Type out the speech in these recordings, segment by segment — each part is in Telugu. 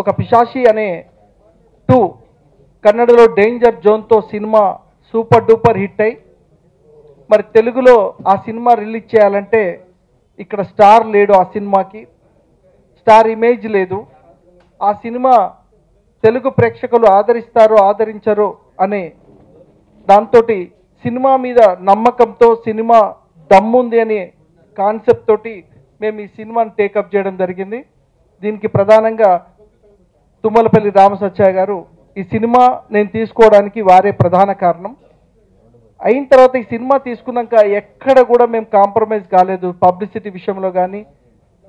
ఒక పిశాచి అనే 2 కన్నడలో డేంజర్ జోన్తో సినిమా సూపర్ డూపర్ హిట్ అయి మరి తెలుగులో ఆ సినిమా రిలీజ్ చేయాలంటే ఇక్కడ స్టార్ లేడు, ఆ సినిమాకి స్టార్ ఇమేజ్ లేదు. ఆ సినిమా తెలుగు ప్రేక్షకులు ఆదరిస్తారో ఆదరించరో అనే దాంతో సినిమా మీద నమ్మకంతో సినిమా దమ్ముంది అనే కాన్సెప్ట్ తోటి మేము ఈ సినిమాని టేకప్ చేయడం జరిగింది. దీనికి ప్రధానంగా తుమ్మలపల్లి రామసత్యయ్య గారు ఈ సినిమా నేను తీసుకోవడానికి వారే ప్రధాన కారణం. అయిన తర్వాత ఈ సినిమా తీసుకున్నాక ఎక్కడ కూడా మేము కాంప్రమైజ్ కాలేదు. పబ్లిసిటీ విషయంలో కానీ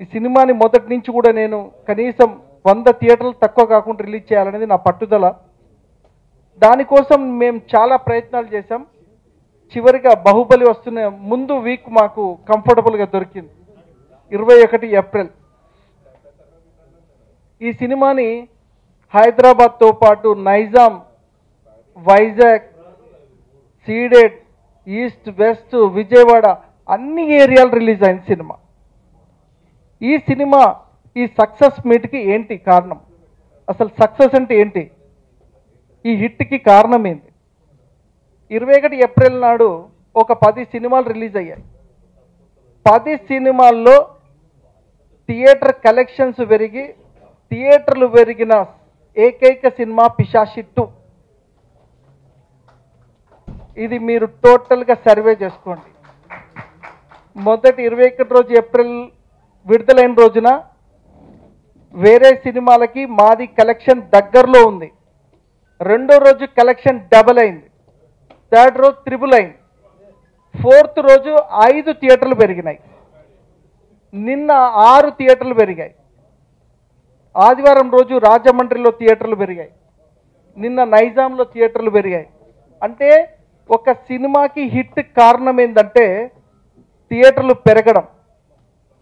ఈ సినిమాని మొదటి నుంచి కూడా నేను కనీసం 100 థియేటర్లు తక్కువ కాకుండా రిలీజ్ చేయాలనేది నా పట్టుదల. దానికోసం మేము చాలా ప్రయత్నాలు చేశాం. చివరిగా బాహుబలి వస్తున్న ముందు వీక్ మాకు కంఫర్టబుల్గా దొరికింది 21 ఏప్రిల్. ఈ సినిమాని హైదరాబాద్తో పాటు Nizam, Vizag, Ceded, east, west, Vijayawada అన్ని ఏరియాలు రిలీజ్ అయిన సినిమా. ఈ సినిమా ఈ సక్సెస్ మీట్కి ఏంటి కారణం? అసలు సక్సెస్ అంటే ఏంటి? ఈ హిట్కి కారణం ఏంటి? 21 ఏప్రిల్ నాడు ఒక 10 సినిమాలు రిలీజ్ అయ్యాయి. 10 సినిమాల్లో థియేటర్ కలెక్షన్స్ పెరిగి థియేటర్లు పెరిగిన ఏకైక సినిమా పిశాచి 2. ఇది మీరు టోటల్గా సర్వే చేసుకోండి. మొదటి 21 రోజు ఏప్రిల్ విడుదలైన రోజున వేరే సినిమాలకి మాది కలెక్షన్ దగ్గరలో ఉంది. రెండో రోజు కలెక్షన్ డబల్ అయింది. థర్డ్ రోజు త్రిబుల్ అయింది. ఫోర్త్ రోజు 5 థియేటర్లు పెరిగినాయి. నిన్న 6 థియేటర్లు పెరిగాయి. ఆదివారం రోజు రాజమండ్రిలో థియేటర్లు పెరిగాయి. నిన్న నైజాంలో థియేటర్లు పెరిగాయి. అంటే ఒక సినిమాకి హిట్ కారణం ఏంటంటే థియేటర్లు పెరగడం.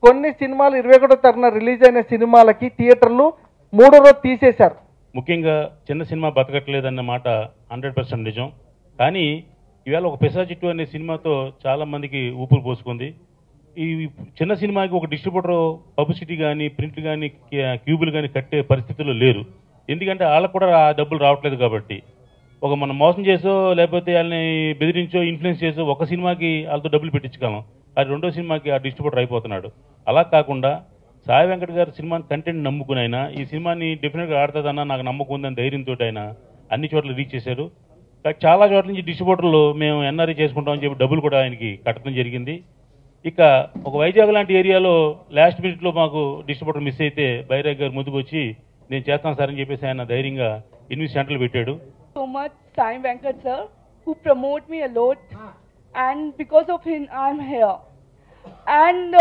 కొన్ని సినిమాలు 21వ తారీఖున రిలీజ్ అయిన సినిమాలకి థియేటర్లు 3వ రోజు తీసేశారు. ముఖ్యంగా చిన్న సినిమా బతకట్లేదన్న మాట 100% నిజం. కానీ ఈవేళ ఒక పిశాచి 2 అనే సినిమాతో చాలామందికి ఊపిరి పోసుకుంది. ఈ చిన్న సినిమాకి ఒక డిస్ట్రిబ్యూటర్ పబ్లిసిటీ కానీ ప్రింట్ కానీ క్యూబులు కానీ కట్టే పరిస్థితుల్లో లేరు. ఎందుకంటే వాళ్ళకు కూడా ఆ డబ్బులు రావట్లేదు. కాబట్టి ఒక మనం మోసం చేసో లేకపోతే వాళ్ళని బెదిరించో ఇన్ఫ్లుయెన్స్ చేసో ఒక సినిమాకి వాళ్ళతో డబ్బులు పెట్టించగలం. అది రెండో సినిమాకి ఆ డిస్ట్రిబ్యూటర్ అయిపోతున్నాడు. అలా కాకుండా సాయి వెంకట్ గారి సినిమాని కంటెంట్ నమ్ముకుని అయినా ఈ సినిమాని డెఫినెట్గా ఆడుతుందన్నా నాకు నమ్మకం ఉందని ధైర్యంతో ఆయన అన్ని చోట్ల రీచ్ చేశారు. చాలా చోట్ల నుంచి డిస్ట్రిబ్యూటర్లు మేము ఎన్ఆర్ఐ చేసుకుంటామని చెప్పి డబ్బులు కూడా ఆయనకి కట్టడం జరిగింది. ఇక ఒక వైజాగ్ లాంటి ఏరియాలో లాస్ట్ మినిట్లో మాకు డిస్ట్రిబ్యూటర్ మిస్ అయితే బైరాగ్ గారు ముందుకు వచ్చి నేను చేస్తాను సార్ అని చెప్పేసి ఆయన ధైర్యంగా 8 సెంటర్లు పెట్టాడు. So much Sai Venkat sir who promote me a lot, and because of him I'm here. And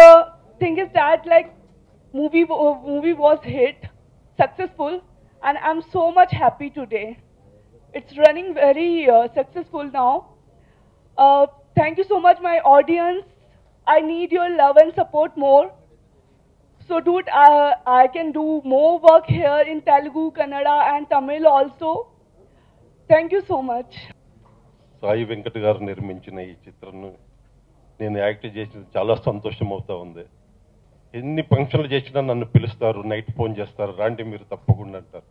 thing is that like movie was hit, successful, and I'm so much happy today. It's running very successful now. Thank you so much my audience. I need your love and support more. So dude, I can do more work here in Telugu, Kannada and Tamil also. Thank you so much. Sai Venkat గారు నిర్మించిన ఈ చిత్రంను నేను యాక్ట్ చేసినది చాలా సంతోషం అవుతా ఉంది. ఎన్ని ఫంక్షన్లు చేసినా నన్ను పిలుస్తారు, నైట్ ఫోన్ చేస్తారు, రాండి మీరు తప్పకుండా అంటారు.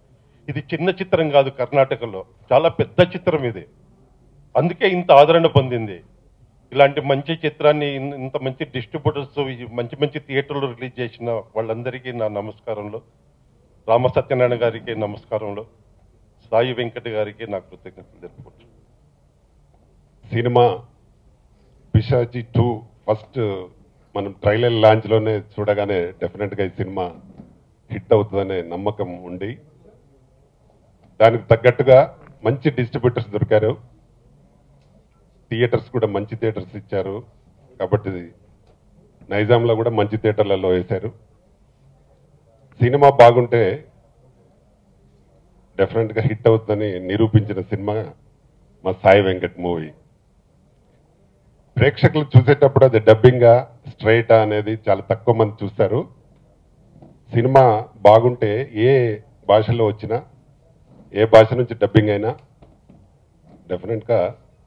ఇది చిన్న చిత్రం కాదు, కర్ణాటకలో చాలా పెద్ద చిత్రం ఇది. అందుకే ఇంత ఆదరణ పొందింది. ఇలాంటి మంచి చిత్రాన్ని ఇంత మంచి డిస్ట్రిబ్యూటర్స్ మంచి మంచి థియేటర్లు రిలీజ్ చేసిన వాళ్ళందరికీ నా నమస్కారంలో, రామ సత్యనారాయణ గారికి నమస్కారంలో, సాయి వెంకట్ గారికి నా కృతజ్ఞతలు తెలుపుకుంటున్నాను. సినిమా పిశాచి 2 ఫస్ట్ మనం ట్రైలర్ లాంచ్లోనే చూడగానే డెఫినెట్గా ఈ సినిమా హిట్ అవుతుందనే నమ్మకం ఉండి దానికి తగ్గట్టుగా మంచి డిస్ట్రిబ్యూటర్స్ దొరికారు. థియేటర్స్ కూడా మంచి థియేటర్స్ ఇచ్చారు. కాబట్టి నైజాంలో కూడా మంచి థియేటర్లలో వేశారు. సినిమా బాగుంటే డెఫినెట్గా హిట్ అవుతుందని నిరూపించిన సినిమా మా సాయి వెంకట్ మూవీ. ప్రేక్షకులు చూసేటప్పుడు అది డబ్బింగా స్ట్రైటా అనేది చాలా తక్కువ మంది చూస్తారు. సినిమా బాగుంటే ఏ భాషలో వచ్చినా ఏ భాష నుంచి డబ్బింగ్ అయినా డెఫినెట్గా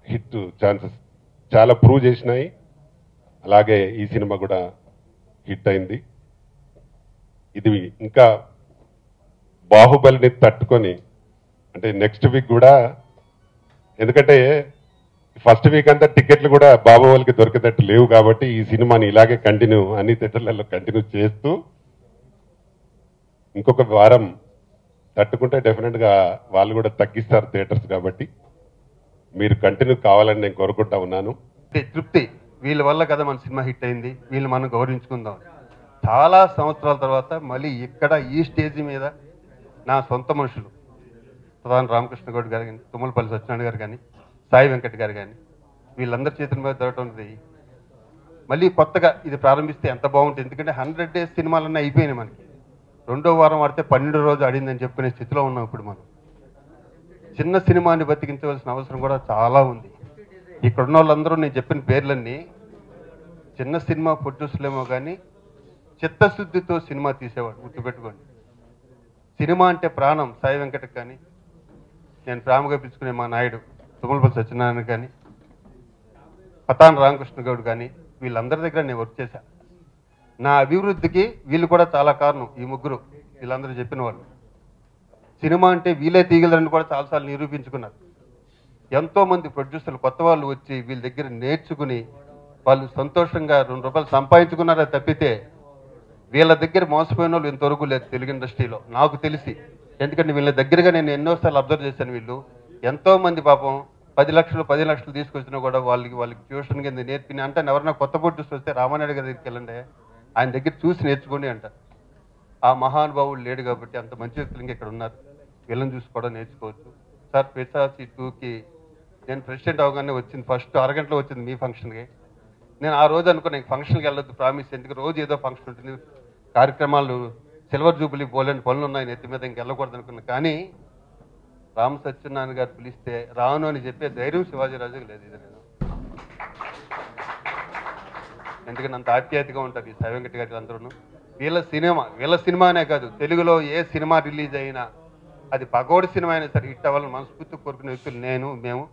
హిట్ ఛాన్సెస్ చాలా ప్రూవ్ చేసినాయి. అలాగే ఈ సినిమా కూడా హిట్ అయింది. ఇది ఇంకా బాహుబలిని తట్టుకొని అంటే నెక్స్ట్ వీక్ కూడా, ఎందుకంటే ఫస్ట్ వీక్ అంతా టికెట్లు కూడా బాహుబలికి దొరికేటట్టు లేవు కాబట్టి ఈ సినిమాని ఇలాగే కంటిన్యూ అన్ని థియేటర్లలో కంటిన్యూ చేస్తూ ఇంకొక వారం తట్టుకుంటే డెఫినెట్గా వాళ్ళు కూడా తగ్గిస్తారు థియేటర్స్ కాబట్టి మీరు కంటిన్యూ కావాలని నేను కోరుకుంటా ఉన్నాను. తృప్తి, వీళ్ళ వల్ల కదా మన సినిమా హిట్ అయింది, వీళ్ళు మనం గౌరవించుకుందాం. చాలా సంవత్సరాల తర్వాత మళ్ళీ ఇక్కడ ఈ స్టేజ్ మీద నా సొంత మనుషులు ప్రధాని రామకృష్ణ గౌడ్ గారు కానీ, తుమ్మలపల్లి సత్యనారాయణ గారు కానీ, సాయి వెంకట్ గారు కానీ, వీళ్ళందరి చేతుల మీద జరగటం మళ్ళీ కొత్తగా ఇది ప్రారంభిస్తే ఎంత బాగుంటుంది. ఎందుకంటే 100 days సినిమాలన్నీ అయిపోయినాయి. మనకి రెండో వారం ఆడితే 12 రోజు ఆడిందని చెప్పుకునే స్థితిలో ఉన్నాం ఇప్పుడు మనం. చిన్న సినిమాని బతికించవలసిన అవసరం కూడా చాలా ఉంది. ఇక్కడున్న వాళ్ళందరూ నేను చెప్పిన పేర్లన్నీ చిన్న సినిమా ప్రొడ్యూసర్లేమో కానీ చిత్తశుద్ధితో సినిమా తీసేవాడు. గుర్తుపెట్టుకోండి, సినిమా అంటే ప్రాణం. సాయి వెంకటకి కానీ, నేను ప్రేమగా పిలుచుకునే మా నాయుడు తుమ్మలపల్లి సత్యనారాయణ కానీ, పతాన్ రామకృష్ణ గౌడ్ కానీ, వీళ్ళందరి దగ్గర నేను వర్క్ చేశాను. నా అభివృద్ధికి వీళ్ళు కూడా చాలా కారణం. ఈ ముగ్గురు వీళ్ళందరూ చెప్పిన వాళ్ళు సినిమా అంటే వీళ్ళే తీయగలరని కూడా చాలాసార్లు నిరూపించుకున్నారు. ఎంతోమంది ప్రొడ్యూసర్లు కొత్త వాళ్ళు వచ్చి వీళ్ళ దగ్గర నేర్చుకుని వాళ్ళు సంతోషంగా 2 రూపాయలు సంపాదించుకున్నారా తప్పితే వీళ్ళ దగ్గర మోసపోయిన వాళ్ళు ఇంతవరకు లేదు తెలుగు ఇండస్ట్రీలో నాకు తెలిసి. ఎందుకంటే వీళ్ళ దగ్గరగా నేను ఎన్నోసార్లు అబ్జర్వ్ చేశాను. వీళ్ళు ఎంతోమంది పాపం 10 లక్షలు తీసుకొచ్చినా కూడా వాళ్ళకి ట్యూషన్ కింద నేర్పిన అంటే ఎవరైనా కొత్త ప్రొడ్యూసర్ వస్తే రామానాయుడు గారి దగ్గరికి వెళ్ళండి, ఆయన దగ్గర చూసి నేర్చుకోండి అంటారు. ఆ మహానుభావుడు లేడు కాబట్టి అంత మంచి వ్యక్తులు ఇంకా ఇక్కడ ఉన్నారు, వీళ్ళని చూసి కూడా నేర్చుకోవచ్చు. సార్ పిశాచి 2కి నేను ప్రెసిడెంట్ అవగానే వచ్చింది, ఫస్ట్ అరగంటలో వచ్చింది మీ ఫంక్షన్కి. నేను ఆ రోజు అనుకున్నా ఫంక్షన్కి వెళ్ళొద్దు ప్రామిస్, ఎందుకు రోజు ఏదో ఫంక్షన్ ఉంటుంది, కార్యక్రమాలు సిల్వర్ జూబిలీ బోలేని పనులు ఉన్నాయి నెత్తి మీద, ఇంక వెళ్ళకూడదు అనుకున్నాను. కానీ రామ సత్యనారాయణ గారు పిలిస్తే రాను అని చెప్పే ధైర్యం శివాజీరాజుకి లేదు. ఇది నేను ఎందుకంటే అంత ఆప్యాయతగా ఉంటుంది ఈ సాయి వెంకట గారి అందరూ. వీళ్ళ సినిమానే కాదు, తెలుగులో ఏ సినిమా రిలీజ్ అయినా అది పగోడి సినిమా అయినా సరే హిట్ అవ్వాలని మనస్ఫూర్తి కోరుకునే వ్యక్తులు మేము.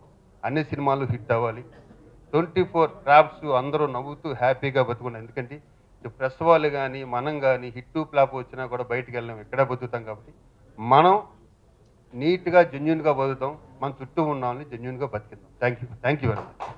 అన్ని సినిమాలు హిట్ అవ్వాలి, 24 క్రాఫ్ట్స్ అందరూ నవ్వుతూ హ్యాపీగా బతుకున్నాం. ఎందుకంటే ప్రెస్ వాళ్ళు కానీ మనం కానీ హిట్ ఫ్లాప్ వచ్చినా కూడా బయటికి వెళ్ళాం, ఎక్కడే బతుకుతాం. కాబట్టి మనం నీట్గా జెన్యూన్గా బతుకుతాం, మన చుట్టూ ఉన్న వాళ్ళని జెన్యూన్గా బతికిద్దాం. Thank you very much.